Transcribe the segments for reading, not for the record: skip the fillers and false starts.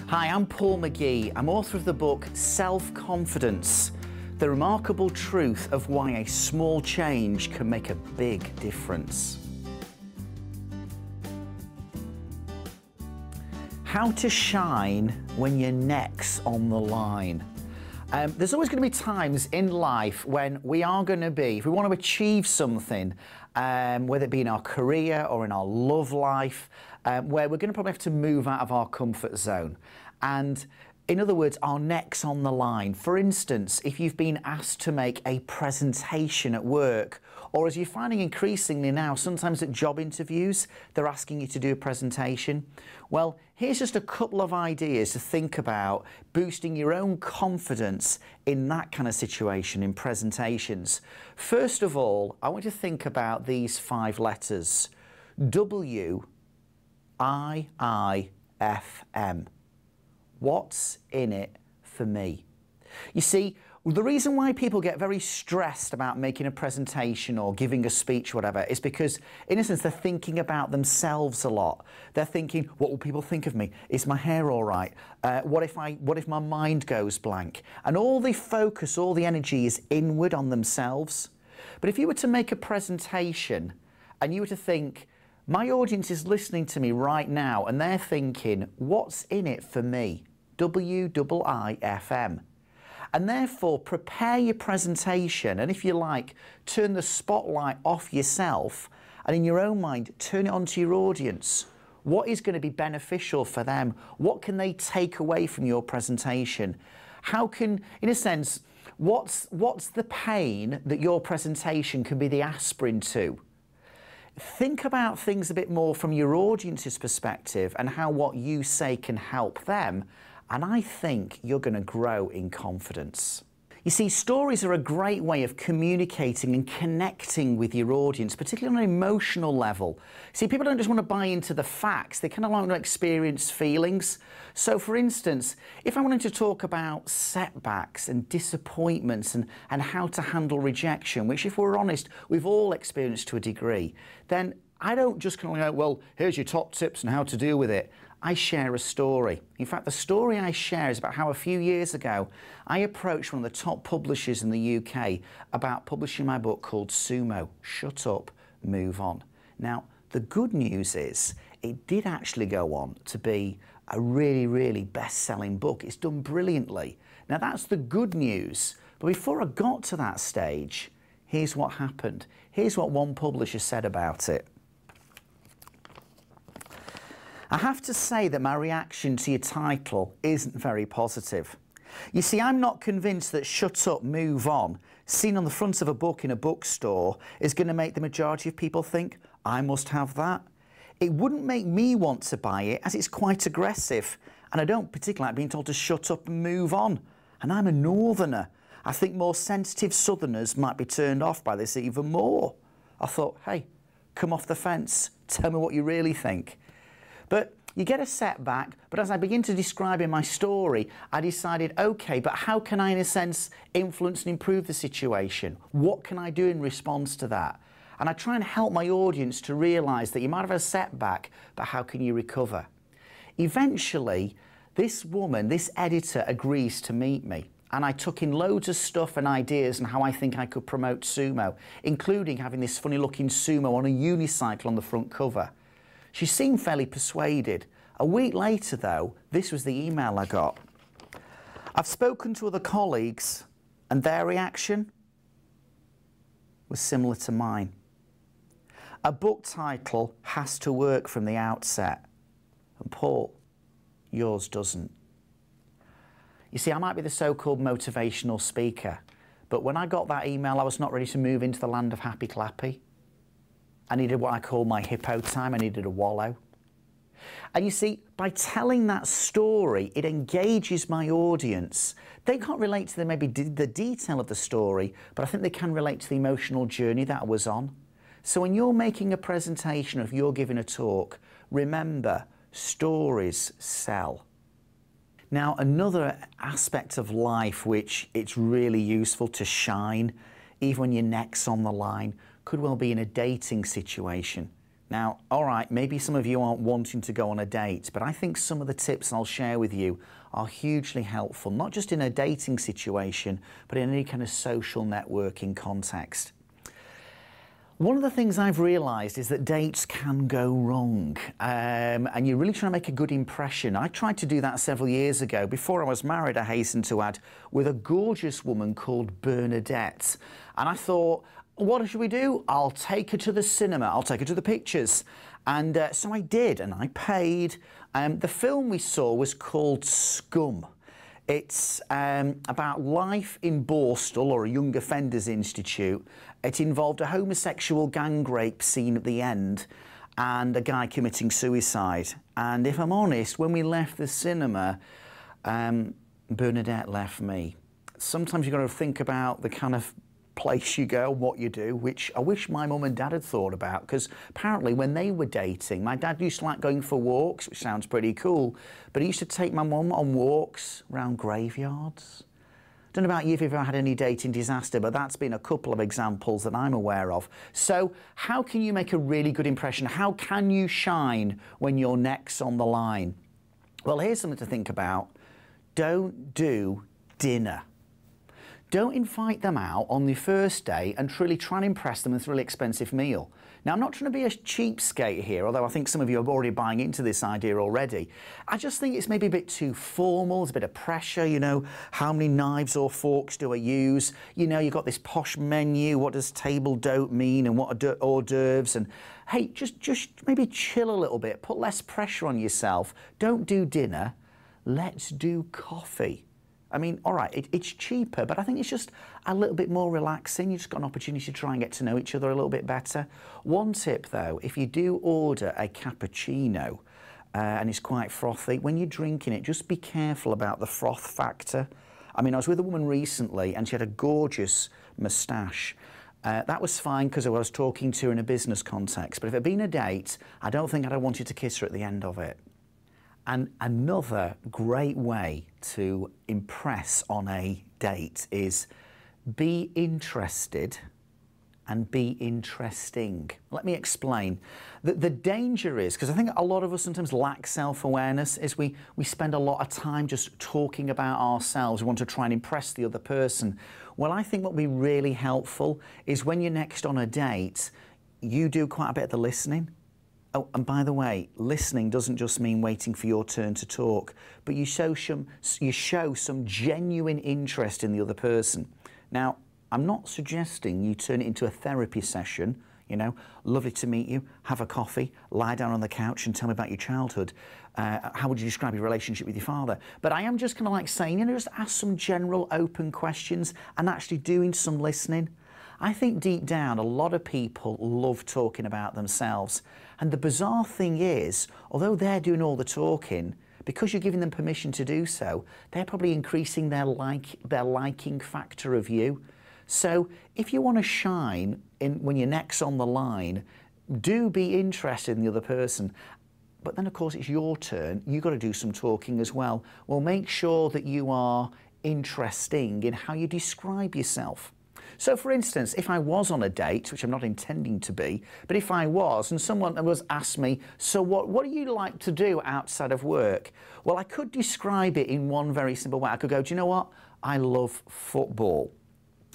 Hi, I'm Paul McGee. I'm author of the book Self-Confidence, the remarkable truth of why a small change can make a big difference. How to shine when your neck's on the line. There's always going to be times in life when we are going to be, if we want to achieve something, whether it be in our career or in our love life, where we're going to probably have to move out of our comfort zone. And in other words, our neck's on the line. For instance, if you've been asked to make a presentation at work, or as you're finding increasingly now, sometimes at job interviews, they're asking you to do a presentation. Well, here's just a couple of ideas to think about boosting your own confidence in that kind of situation, in presentations. First of all, I want you to think about these 5 letters. W-I-I-F-M. What's in it for me? You see, the reason why people get very stressed about making a presentation or giving a speech, whatever, is because, in a sense, they're thinking about themselves a lot. They're thinking, what will people think of me? Is my hair all right? What if my mind goes blank? And all the focus, all the energy is inward on themselves. But if you were to make a presentation and you were to think, my audience is listening to me right now and they're thinking, what's in it for me? W-I-I-F-M. And therefore, prepare your presentation, and if you like, turn the spotlight off yourself, and in your own mind, turn it onto your audience. What is going to be beneficial for them? What can they take away from your presentation? How can, in a sense, what's the pain that your presentation can be the aspirin to? Think about things a bit more from your audience's perspective and how what you say can help them, and I think you're going to grow in confidence. You see, stories are a great way of communicating and connecting with your audience, particularly on an emotional level. See, people don't just want to buy into the facts, they kind of want to experience feelings. So, for instance, if I wanted to talk about setbacks and disappointments and how to handle rejection, which, if we're honest, we've all experienced to a degree, then I don't just kind of go, well, here's your top tips on how to deal with it. I share a story. In fact, the story I share is about how a few years ago I approached one of the top publishers in the UK about publishing my book called Sumo, Shut Up, Move On. Now, the good news is it did actually go on to be a really, really best-selling book. It's done brilliantly. Now, that's the good news. But before I got to that stage, here's what happened. Here's what one publisher said about it. I have to say that my reaction to your title isn't very positive. You see, I'm not convinced that Shut Up, Move On, seen on the front of a book in a bookstore, is going to make the majority of people think, I must have that. It wouldn't make me want to buy it, as it's quite aggressive, and I don't particularly like being told to shut up and move on. And I'm a northerner. I think more sensitive southerners might be turned off by this even more. I thought, hey, come off the fence, tell me what you really think. But you get a setback, but as I begin to describe in my story, I decided, okay, but how can I, in a sense, influence and improve the situation? What can I do in response to that? And I try and help my audience to realise that you might have a setback, but how can you recover? Eventually, this woman, this editor, agrees to meet me. And I took in loads of stuff and ideas on how I think I could promote sumo, including having this funny-looking sumo on a unicycle on the front cover. She seemed fairly persuaded. A week later, though, this was the email I got. I've spoken to other colleagues, and their reaction was similar to mine. A book title has to work from the outset. And Paul, yours doesn't. You see, I might be the so-called motivational speaker, but when I got that email, I was not ready to move into the land of happy clappy. I needed what I call my hippo time. I needed a wallow. And you see, by telling that story, it engages my audience. They can't relate to maybe the detail of the story, but I think they can relate to the emotional journey that I was on. So when you're making a presentation or if you're giving a talk, remember, stories sell. Now, another aspect of life which it's really useful to shine, even when your neck's on the line, could well be in a dating situation. Now, all right, maybe some of you aren't wanting to go on a date, but I think some of the tips I'll share with you are hugely helpful, not just in a dating situation, but in any kind of social networking context. One of the things I've realised is that dates can go wrong, and you're really trying to make a good impression. I tried to do that several years ago, before I was married, I hasten to add, with a gorgeous woman called Bernadette. And I thought, what should we do? I'll take her to the cinema, I'll take her to the pictures. And so I did, and I paid. The film we saw was called Scum. It's about life in Borstal, or a Young Offenders Institute. It involved a homosexual gang rape scene at the end and a guy committing suicide. And if I'm honest, when we left the cinema, Bernadette left me. Sometimes you've got to think about the kind of place you go, what you do, which I wish my mum and dad had thought about, because apparently when they were dating, my dad used to like going for walks, which sounds pretty cool, but he used to take my mum on walks around graveyards. Don't know about you if you've ever had any dating disaster, but that's been a couple of examples that I'm aware of. So how can you make a really good impression? How can you shine when your neck's on the line? Well, here's something to think about. Don't do dinner. Don't invite them out on the first day and truly try and impress them with a really expensive meal. Now, I'm not trying to be a cheapskate here, although I think some of you are already buying into this idea already. I just think it's maybe a bit too formal, there's a bit of pressure, you know, how many knives or forks do I use? You know, you've got this posh menu, what does table d'hote mean, and what are hors d'oeuvres? And hey, just maybe chill a little bit, put less pressure on yourself. Don't do dinner, let's do coffee. I mean, all right, it's cheaper, but I think it's just a little bit more relaxing. You've just got an opportunity to try and get to know each other a little bit better. One tip, though, if you do order a cappuccino and it's quite frothy, when you're drinking it, just be careful about the froth factor. I mean, I was with a woman recently and she had a gorgeous moustache. That was fine because I was talking to her in a business context, but if it had been a date, I don't think I'd have wanted to kiss her at the end of it. And another great way to impress on a date is be interested and be interesting. Let me explain. The danger is, because I think a lot of us sometimes lack self-awareness, is we spend a lot of time just talking about ourselves. We want to try and impress the other person. Well, I think what would be really helpful is when you're next on a date, you do quite a bit of the listening. Oh, and by the way, listening doesn't just mean waiting for your turn to talk, but you show some genuine interest in the other person. Now, I'm not suggesting you turn it into a therapy session, you know, lovely to meet you, have a coffee, lie down on the couch and tell me about your childhood. How would you describe your relationship with your father? But I am just kind of like saying, you know, just ask some general open questions and actually doing some listening. I think deep down, a lot of people love talking about themselves. And the bizarre thing is, although they're doing all the talking, because you're giving them permission to do so, they're probably increasing their liking factor of you. So if you want to shine when your neck's on the line, do be interested in the other person. But then, of course, it's your turn. You've got to do some talking as well. Well, make sure that you are interesting in how you describe yourself. So, for instance, if I was on a date, which I'm not intending to be, but if I was, and someone was asked me, so what do you like to do outside of work? Well, I could describe it in one very simple way. I could go, do you know what? I love football.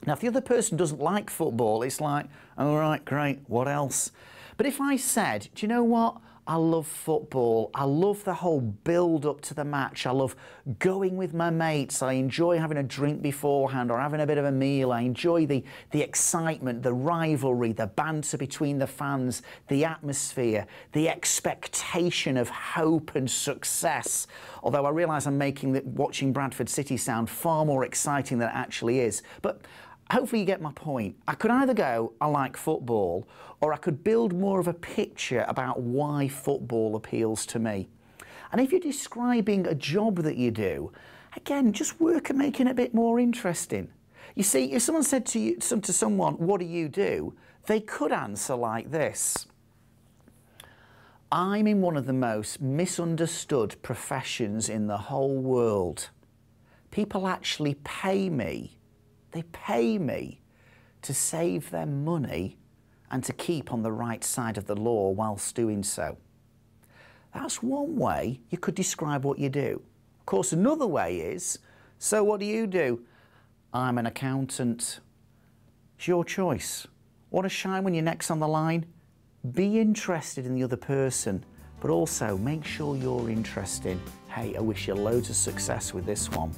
Now, if the other person doesn't like football, it's like, all right, great, what else? But if I said, do you know what? I love football. I love the whole build up to the match. I love going with my mates. I enjoy having a drink beforehand or having a bit of a meal. I enjoy the excitement, the rivalry, the banter between the fans, the atmosphere, the expectation of hope and success. Although I realise I'm making watching Bradford City sound far more exciting than it actually is. But hopefully you get my point. I could either go, I like football, or I could build more of a picture about why football appeals to me. And if you're describing a job that you do, again, just work at making it a bit more interesting. You see, if someone said to someone, what do you do? They could answer like this. I'm in one of the most misunderstood professions in the whole world. People actually pay me. They pay me to save them money and to keep on the right side of the law whilst doing so. That's one way you could describe what you do. Of course, another way is, so what do you do? I'm an accountant. It's your choice. Want to shine when you're next on the line? Be interested in the other person, but also make sure you're interesting. Hey, I wish you loads of success with this one.